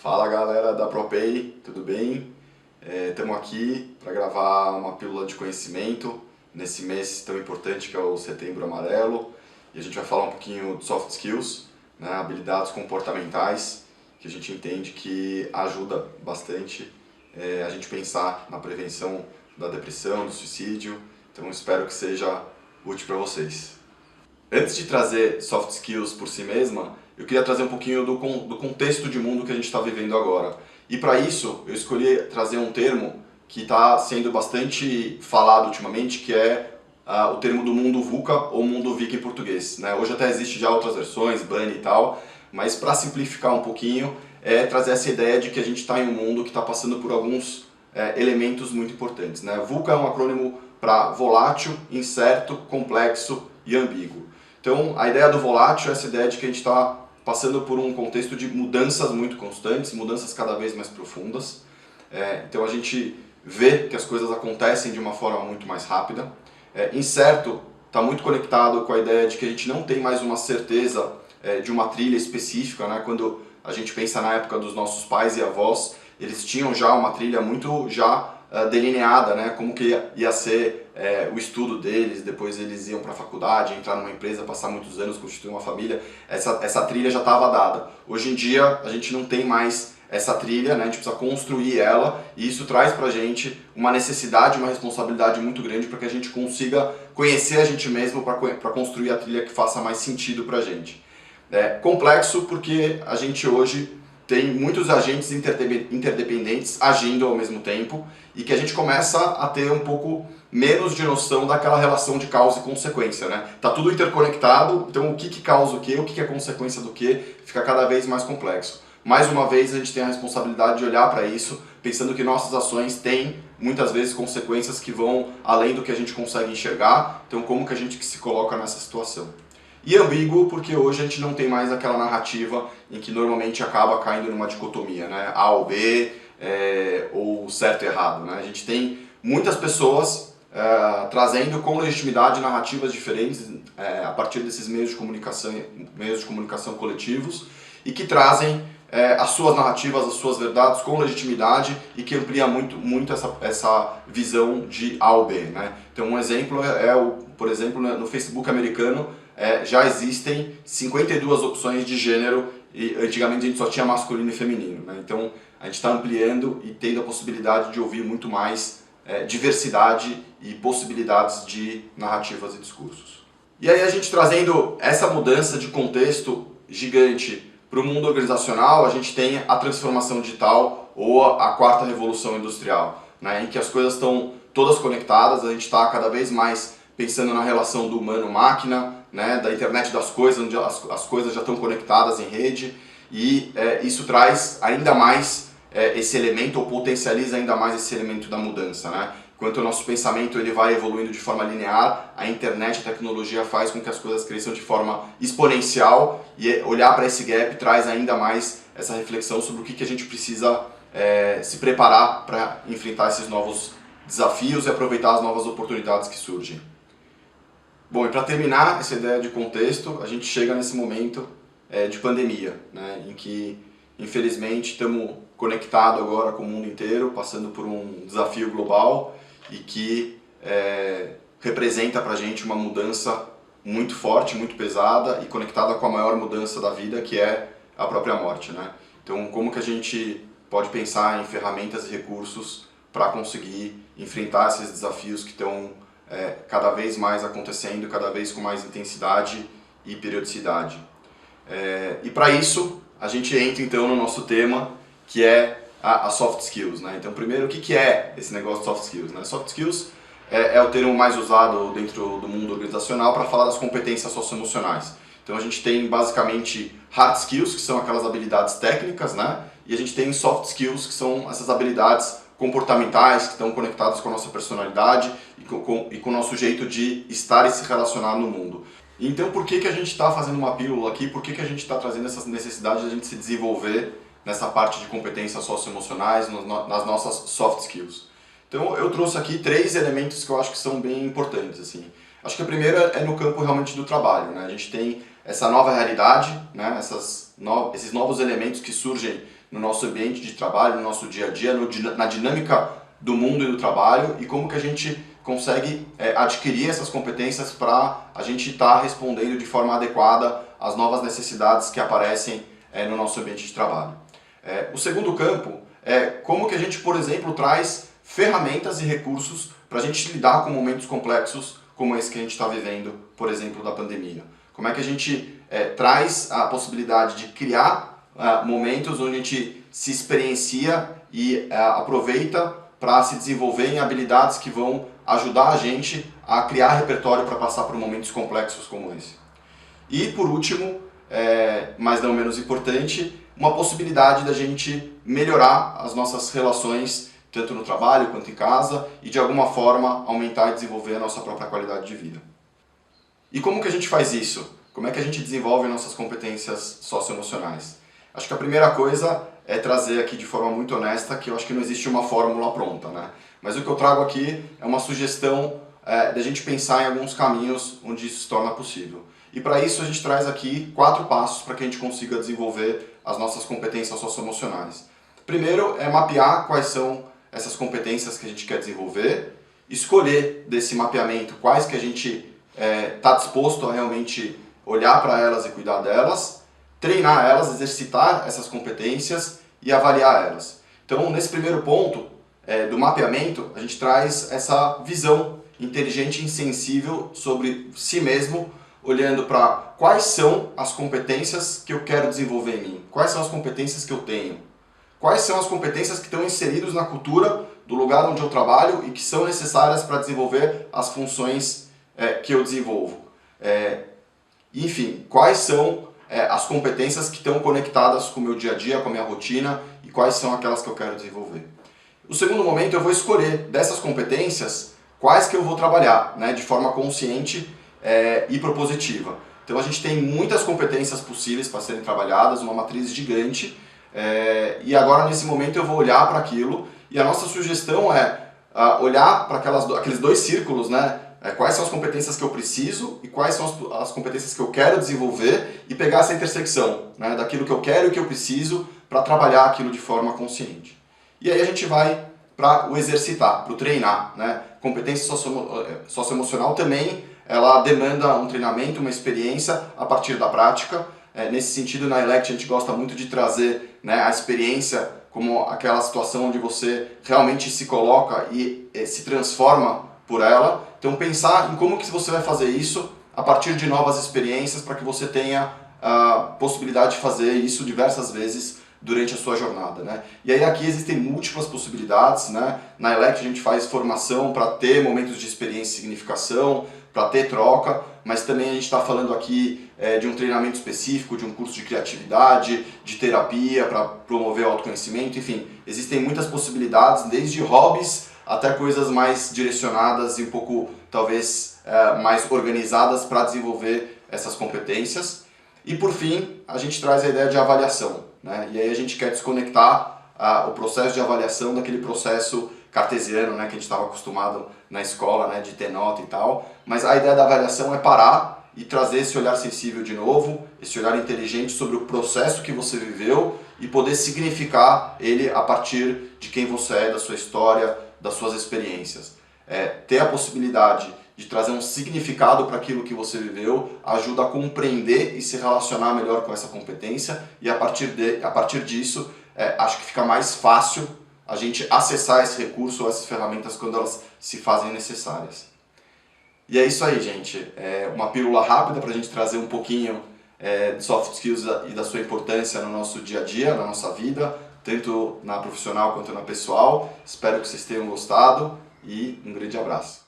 Fala galera da ProPay, tudo bem? Estamos aqui para gravar uma pílula de conhecimento nesse mês tão importante que é o Setembro Amarelo, e a gente vai falar um pouquinho de soft skills, né, habilidades comportamentais, que a gente entende que ajuda bastante a gente pensar na prevenção da depressão, do suicídio. Então espero que seja útil para vocês. Antes de trazer soft skills por si mesma, eu queria trazer um pouquinho do contexto de mundo que a gente está vivendo agora. E para isso, eu escolhi trazer um termo que está sendo bastante falado ultimamente, que é o termo do mundo VUCA ou mundo VIC em português, né? Hoje até existe já outras versões, Bunny e tal, mas para simplificar um pouquinho, é trazer essa ideia de que a gente está em um mundo que está passando por alguns elementos muito importantes, né? VUCA é um acrônimo para volátil, incerto, complexo e ambíguo. Então, a ideia do volátil é essa ideia de que a gente está passando por um contexto de mudanças muito constantes, mudanças cada vez mais profundas. Então, a gente vê que as coisas acontecem de uma forma muito mais rápida. Incerto está muito conectado com a ideia de que a gente não tem mais uma certeza de uma trilha específica, né? Quando a gente pensa na época dos nossos pais e avós, eles tinham já uma trilha muito delineada, né? Como que ia ser o estudo deles, depois eles iam para a faculdade, entrar numa empresa, passar muitos anos, constituir uma família. Essa trilha já estava dada. Hoje em dia a gente não tem mais essa trilha, né? A gente precisa construir ela, e isso traz pra gente uma necessidade, uma responsabilidade muito grande para que a gente consiga conhecer a gente mesmo para construir a trilha que faça mais sentido pra gente. Complexo porque a gente hoje tem muitos agentes interdependentes agindo ao mesmo tempo e que a gente começa a ter um pouco menos de noção daquela relação de causa e consequência, né? Tá tudo interconectado, então o que causa o que é consequência do que, fica cada vez mais complexo. Mais uma vez a gente tem a responsabilidade de olhar para isso, pensando que nossas ações têm muitas vezes consequências que vão além do que a gente consegue enxergar, então como que a gente se coloca nessa situação. E ambíguo porque hoje a gente não tem mais aquela narrativa em que normalmente acaba caindo numa dicotomia, né? A ou B, ou certo e errado, né? A gente tem muitas pessoas trazendo com legitimidade narrativas diferentes a partir desses meios de comunicação coletivos, e que trazem as suas narrativas, as suas verdades com legitimidade, e que amplia muito essa visão de A ou B, né? Então um exemplo por exemplo, no Facebook americano já existem 52 opções de gênero, e antigamente a gente só tinha masculino e feminino, né? Então a gente está ampliando e tendo a possibilidade de ouvir muito mais diversidade e possibilidades de narrativas e discursos. E aí a gente trazendo essa mudança de contexto gigante para o mundo organizacional, a gente tem a transformação digital ou a quarta revolução industrial, né, em que as coisas estão todas conectadas, a gente está cada vez mais pensando na relação do humano-máquina, né, da internet das coisas, onde as coisas já estão conectadas em rede, e isso traz ainda mais esse elemento, ou potencializa ainda mais esse elemento da mudança, né? Enquanto o nosso pensamento ele vai evoluindo de forma linear, a internet, a tecnologia faz com que as coisas cresçam de forma exponencial, e olhar para esse gap traz ainda mais essa reflexão sobre o que a gente precisa se preparar para enfrentar esses novos desafios e aproveitar as novas oportunidades que surgem. Bom, e para terminar essa ideia de contexto, a gente chega nesse momento de pandemia, né, em que infelizmente estamos conectados agora com o mundo inteiro, passando por um desafio global e que representa para a gente uma mudança muito forte, muito pesada e conectada com a maior mudança da vida, que é a própria morte, né? Então, como que a gente pode pensar em ferramentas e recursos para conseguir enfrentar esses desafios que estão cada vez mais acontecendo, cada vez com mais intensidade e periodicidade. E para isso, a gente entra então no nosso tema, que é a soft skills, né? Então, primeiro, o que é esse negócio de soft skills, né? Soft skills é o termo mais usado dentro do mundo organizacional para falar das competências socioemocionais. Então, a gente tem basicamente hard skills, que são aquelas habilidades técnicas, né? E a gente tem soft skills, que são essas habilidades comportamentais, que estão conectadas com a nossa personalidade e com o nosso jeito de estar e se relacionar no mundo. Então, por que a gente está fazendo uma pílula aqui? Por que a gente está trazendo essa necessidade de a gente se desenvolver nessa parte de competências socioemocionais, nas nossas soft skills? Então, eu trouxe aqui 3 elementos que eu acho que são bem importantes, assim. Acho que a primeira é no campo realmente do trabalho, né? A gente tem essa nova realidade, né? Esses novos elementos que surgem no nosso ambiente de trabalho, no nosso dia a dia, na dinâmica do mundo e do trabalho, e como que a gente consegue adquirir essas competências para a gente estar respondendo de forma adequada às novas necessidades que aparecem no nosso ambiente de trabalho. O segundo campo é como que a gente, por exemplo, traz ferramentas e recursos para a gente lidar com momentos complexos como esse que a gente está vivendo, por exemplo, da pandemia. Como é que a gente traz a possibilidade de criar momentos onde a gente se experiencia e aproveita para se desenvolver em habilidades que vão ajudar a gente a criar repertório para passar por momentos complexos como esse. E por último, mas não menos importante, uma possibilidade da gente melhorar as nossas relações tanto no trabalho quanto em casa e de alguma forma aumentar e desenvolver a nossa própria qualidade de vida. E como que a gente faz isso? Como é que a gente desenvolve nossas competências socioemocionais? Acho que a primeira coisa é trazer aqui de forma muito honesta que eu acho que não existe uma fórmula pronta, né? Mas o que eu trago aqui é uma sugestão da gente pensar em alguns caminhos onde isso se torna possível. E para isso a gente traz aqui 4 passos para que a gente consiga desenvolver as nossas competências socioemocionais. Primeiro é mapear quais são essas competências que a gente quer desenvolver, escolher desse mapeamento quais que a gente está disposto a realmente olhar para elas e cuidar delas, treinar elas, exercitar essas competências e avaliar elas. Então, nesse primeiro ponto do mapeamento, a gente traz essa visão inteligente e sensível sobre si mesmo, olhando para quais são as competências que eu quero desenvolver em mim, quais são as competências que eu tenho, quais são as competências que estão inseridas na cultura do lugar onde eu trabalho e que são necessárias para desenvolver as funções que eu desenvolvo. Enfim, quais são as competências que estão conectadas com o meu dia a dia, com a minha rotina e quais são aquelas que eu quero desenvolver. No segundo momento eu vou escolher dessas competências quais que eu vou trabalhar, né, de forma consciente e propositiva. Então a gente tem muitas competências possíveis para serem trabalhadas, uma matriz gigante, e agora nesse momento eu vou olhar para aquilo e a nossa sugestão é olhar para aqueles 2 círculos, né? Quais são as competências que eu preciso e quais são as competências que eu quero desenvolver e pegar essa intersecção, né, daquilo que eu quero e que eu preciso para trabalhar aquilo de forma consciente. E aí a gente vai para o exercitar, para o treinar, né? Competência socioemocional também, ela demanda um treinamento, uma experiência a partir da prática. Nesse sentido, na Elect a gente gosta muito de trazer, né, a experiência como aquela situação onde você realmente se coloca e se transforma por ela. Então pensar em como que você vai fazer isso a partir de novas experiências para que você tenha a possibilidade de fazer isso diversas vezes durante a sua jornada, né? E aí aqui existem múltiplas possibilidades, né? Na Elect a gente faz formação para ter momentos de experiência e significação, para ter troca, mas também a gente está falando aqui de um treinamento específico, de um curso de criatividade, de terapia para promover o autoconhecimento, enfim, existem muitas possibilidades, desde hobbies até coisas mais direcionadas e um pouco, talvez, mais organizadas para desenvolver essas competências. E por fim, a gente traz a ideia de avaliação, né? E aí a gente quer desconectar o processo de avaliação daquele processo cartesiano, né, que a gente estava acostumado na escola, né, de ter nota e tal, mas a ideia da avaliação é parar e trazer esse olhar sensível de novo, esse olhar inteligente sobre o processo que você viveu e poder significar ele a partir de quem você é, da sua história, das suas experiências. Ter a possibilidade de trazer um significado para aquilo que você viveu ajuda a compreender e se relacionar melhor com essa competência e a partir disso acho que fica mais fácil a gente acessar esse recurso ou essas ferramentas quando elas se fazem necessárias. E é isso aí, gente. Uma pílula rápida para a gente trazer um pouquinho de soft skills e da sua importância no nosso dia a dia, na nossa vida, tanto na profissional quanto na pessoal. Espero que vocês tenham gostado e um grande abraço.